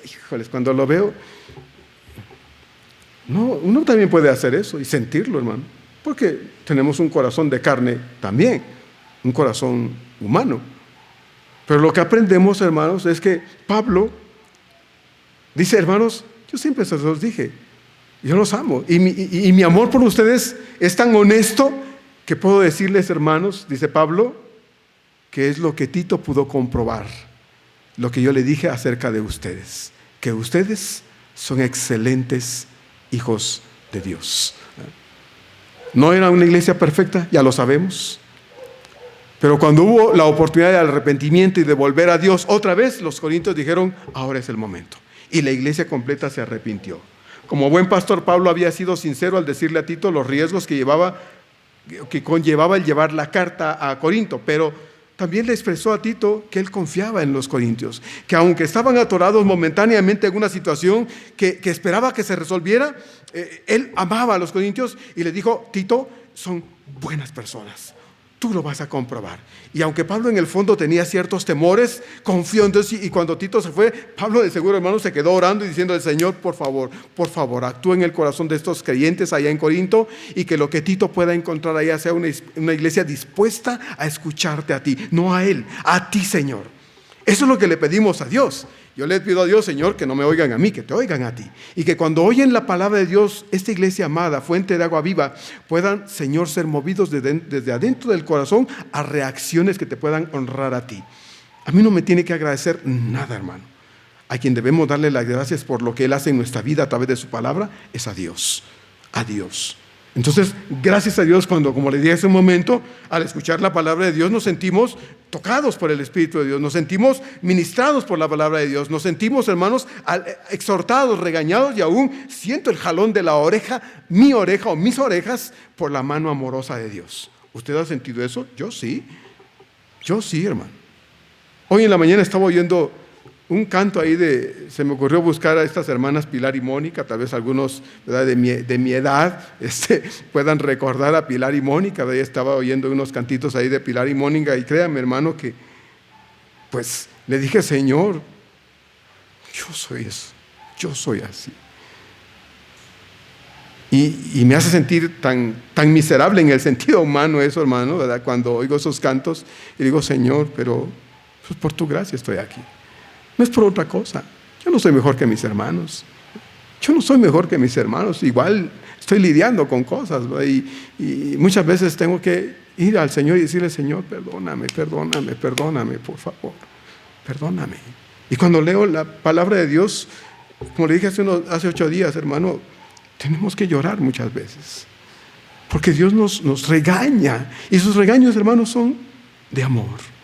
híjoles, cuando lo veo, no, uno también puede hacer eso y sentirlo, hermano, porque tenemos un corazón de carne también, un corazón humano. Pero lo que aprendemos, hermanos, es que Pablo dice, hermanos, yo siempre se los dije, yo los amo y mi amor por ustedes es tan honesto que puedo decirles, hermanos, dice Pablo, que es lo que Tito pudo comprobar, lo que yo le dije acerca de ustedes, que ustedes son excelentes hijos de Dios. No era una iglesia perfecta, ya lo sabemos, pero cuando hubo la oportunidad de arrepentimiento y de volver a Dios, otra vez los corintios dijeron, ahora es el momento, y la iglesia completa se arrepintió. Como buen pastor, Pablo había sido sincero al decirle a Tito los riesgos que conllevaba el llevar la carta a Corinto, pero también le expresó a Tito que él confiaba en los corintios, que aunque estaban atorados momentáneamente en una situación que esperaba que se resolviera, él amaba a los corintios y le dijo, Tito, son buenas personas, tú lo vas a comprobar. Y aunque Pablo en el fondo tenía ciertos temores, confió en Dios, y cuando Tito se fue, Pablo de seguro, hermano, se quedó orando y diciendo al Señor, por favor, actúa en el corazón de estos creyentes allá en Corinto y que lo que Tito pueda encontrar allá sea una iglesia dispuesta a escucharte a ti, no a él, a ti, Señor. Eso es lo que le pedimos a Dios. Yo le pido a Dios, Señor, que no me oigan a mí, que te oigan a ti. Y que cuando oyen la palabra de Dios, esta iglesia amada, fuente de agua viva, puedan, Señor, ser movidos desde adentro del corazón a reacciones que te puedan honrar a ti. A mí no me tiene que agradecer nada, hermano. A quien debemos darle las gracias por lo que Él hace en nuestra vida a través de su palabra es a Dios. A Dios. Entonces, gracias a Dios cuando, como le dije hace un momento, al escuchar la palabra de Dios nos sentimos tocados por el Espíritu de Dios, nos sentimos ministrados por la palabra de Dios, nos sentimos, hermanos, exhortados, regañados y aún siento el jalón de la oreja, mi oreja o mis orejas por la mano amorosa de Dios. ¿Usted ha sentido eso? Yo sí, hermano. Hoy en la mañana estaba oyendo un canto ahí se me ocurrió buscar a estas hermanas Pilar y Mónica, tal vez algunos, ¿verdad?, de mi edad puedan recordar a Pilar y Mónica. Ahí estaba oyendo unos cantitos ahí de Pilar y Mónica y créame, hermano, que pues le dije, Señor, yo soy eso, yo soy así. Y me hace sentir tan miserable en el sentido humano eso, hermano, ¿verdad?, cuando oigo esos cantos y digo, Señor, pero pues, por tu gracia estoy aquí. No es por otra cosa. Yo no soy mejor que mis hermanos. Igual estoy lidiando con cosas, y muchas veces tengo que ir al Señor y decirle, Señor, perdóname, por favor, perdóname. Y cuando leo la palabra de Dios, como le dije hace 8 días, hermano, tenemos que llorar muchas veces, porque Dios nos regaña, y sus regaños, hermanos, son de amor.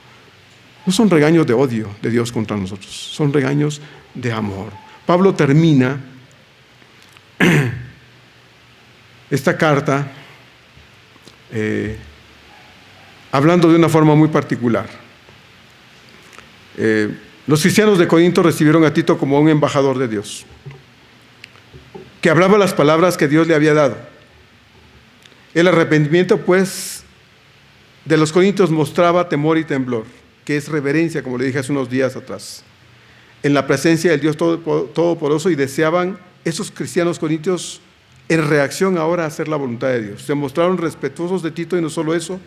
No son regaños de odio de Dios contra nosotros, son regaños de amor. Pablo termina esta carta hablando de una forma muy particular. Los cristianos de Corinto recibieron a Tito como un embajador de Dios, que hablaba las palabras que Dios le había dado. El arrepentimiento, pues, de los corintios mostraba temor y temblor, que es reverencia, como le dije hace unos días atrás, en la presencia del Dios Todopoderoso, y deseaban esos cristianos corintios en reacción ahora a hacer la voluntad de Dios. Se mostraron respetuosos de Tito, y no solo eso,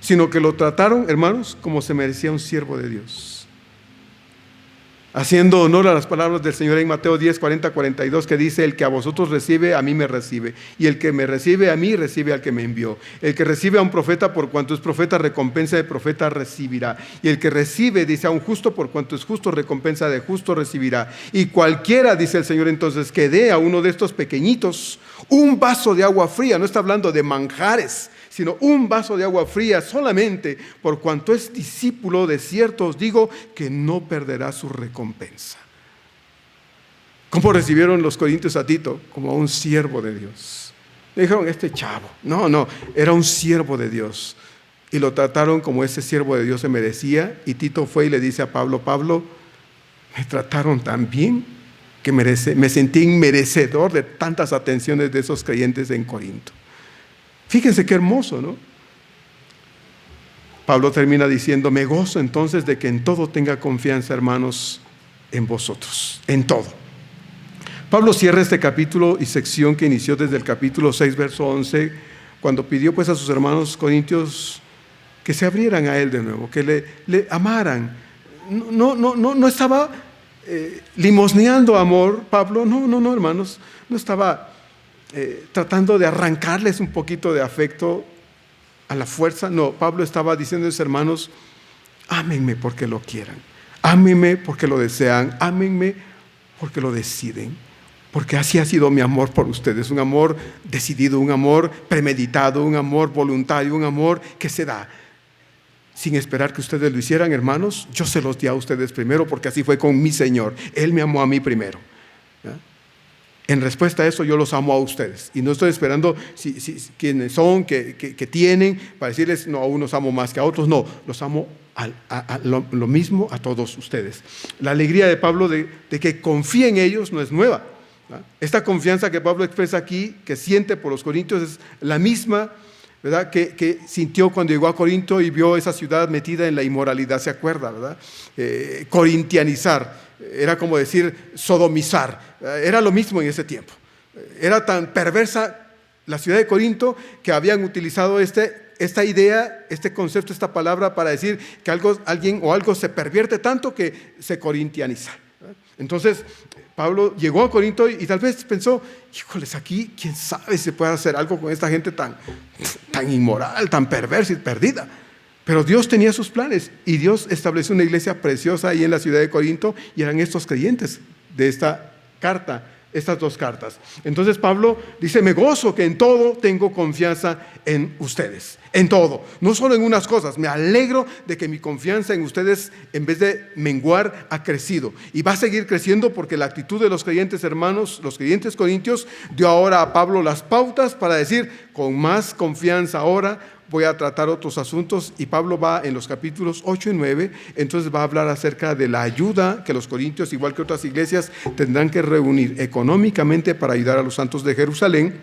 sino que lo trataron, hermanos, como se merecía un siervo de Dios. haciendo honor a las palabras del Señor en Mateo 10, 40, 42, que dice: el que a vosotros recibe, a mí me recibe, y el que me recibe a mí, recibe al que me envió. El que recibe a un profeta, por cuanto es profeta, recompensa de profeta recibirá. Y el que recibe, dice, a un justo, por cuanto es justo, recompensa de justo recibirá. Y cualquiera, dice el Señor entonces, que dé a uno de estos pequeñitos un vaso de agua fría, no está hablando de manjares, sino un vaso de agua fría solamente, por cuanto es discípulo, de cierto os digo que no perderá su recompensa. ¿Cómo recibieron los corintios a Tito? Como a un siervo de Dios. Le dijeron: este chavo. No, era un siervo de Dios. Y lo trataron como ese siervo de Dios se merecía. Y Tito fue y le dice a Pablo: Pablo, me trataron tan bien que me sentí inmerecedor de tantas atenciones de esos creyentes en Corinto. Fíjense qué hermoso, ¿no? Pablo termina diciendo: me gozo entonces de que en todo tenga confianza, hermanos, en vosotros, en todo. Pablo cierra este capítulo y sección que inició desde el capítulo 6, verso 11, cuando pidió pues a sus hermanos corintios que se abrieran a él de nuevo, que le amaran. No estaba limosneando amor, Pablo, no, hermanos, no estaba tratando de arrancarles un poquito de afecto a la fuerza. No, Pablo estaba diciendo a sus hermanos: ámenme porque lo quieran, ámenme porque lo desean, ámenme porque lo deciden, porque así ha sido mi amor por ustedes, un amor decidido, un amor premeditado, un amor voluntario, un amor que se da sin esperar que ustedes lo hicieran, hermanos. Yo se los di a ustedes primero, porque así fue con mi Señor. Él me amó a mí primero. ¿Ya? En respuesta a eso, yo los amo a ustedes. Y no estoy esperando quiénes son, que tienen, para decirles: no, a unos amo más que a otros. No, los amo lo mismo a todos ustedes. La alegría de Pablo de que confía en ellos no es nueva. ¿Ya? Esta confianza que Pablo expresa aquí, que siente por los corintios, es la misma, ¿verdad?, que sintió cuando llegó a Corinto y vio esa ciudad metida en la inmoralidad. ¿Se acuerda, verdad? Corintianizar. Era como decir sodomizar. Era lo mismo en ese tiempo. Era tan perversa la ciudad de Corinto que habían utilizado esta idea, este concepto, esta palabra para decir que alguien o algo se pervierte tanto que se corintianiza. Entonces Pablo llegó a Corinto y tal vez pensó: híjoles, aquí quién sabe si se puede hacer algo con esta gente tan inmoral, tan perversa y perdida. Pero Dios tenía sus planes y Dios estableció una iglesia preciosa ahí en la ciudad de Corinto, y eran estos creyentes de esta carta, estas dos cartas. Entonces Pablo dice: me gozo que en todo tengo confianza en ustedes, en todo, no solo en unas cosas. Me alegro de que mi confianza en ustedes, en vez de menguar, ha crecido y va a seguir creciendo, porque la actitud de los creyentes hermanos, los creyentes corintios, dio ahora a Pablo las pautas para decir: con más confianza ahora voy a tratar otros asuntos. Y Pablo va en los capítulos 8 y 9, entonces va a hablar acerca de la ayuda que los corintios, igual que otras iglesias, tendrán que reunir económicamente para ayudar a los santos de Jerusalén,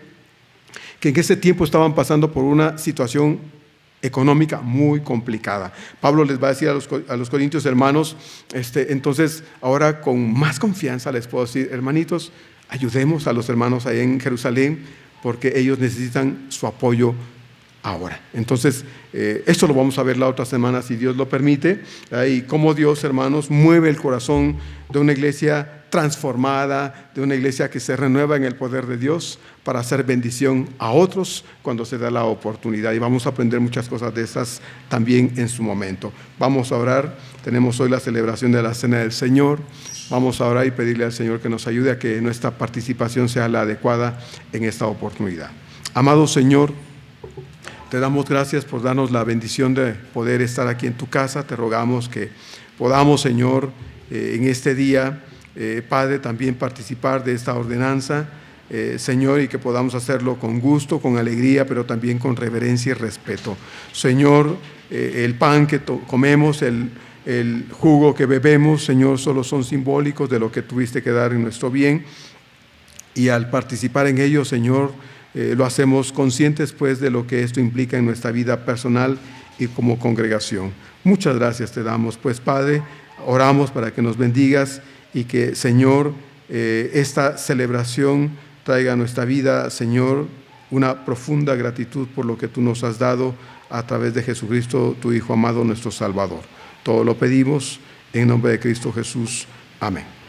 que en ese tiempo estaban pasando por una situación económica muy complicada. Pablo les va a decir a los corintios: hermanos, entonces ahora con más confianza les puedo decir: hermanitos, ayudemos a los hermanos ahí en Jerusalén, porque ellos necesitan su apoyo ahora. Entonces, esto lo vamos a ver la otra semana, si Dios lo permite, y cómo Dios, hermanos, mueve el corazón de una iglesia transformada, de una iglesia que se renueva en el poder de Dios para hacer bendición a otros cuando se da la oportunidad. Y vamos a aprender muchas cosas de esas también en su momento. Vamos a orar. Tenemos hoy la celebración de la Cena del Señor. Vamos a orar y pedirle al Señor que nos ayude a que nuestra participación sea la adecuada en esta oportunidad. Amado Señor, te damos gracias por darnos la bendición de poder estar aquí en tu casa. Te rogamos que podamos, Señor, en este día, Padre, también participar de esta ordenanza, Señor, y que podamos hacerlo con gusto, con alegría, pero también con reverencia y respeto. Señor, el pan que comemos, el jugo que bebemos, Señor, solo son simbólicos de lo que tuviste que dar en nuestro bien, y al participar en ello, Señor, lo hacemos conscientes pues de lo que esto implica en nuestra vida personal y como congregación. Muchas gracias te damos pues, Padre. Oramos para que nos bendigas y que, Señor, esta celebración traiga a nuestra vida, Señor, una profunda gratitud por lo que tú nos has dado a través de Jesucristo, tu Hijo amado, nuestro Salvador. Todo lo pedimos en nombre de Cristo Jesús, Amén.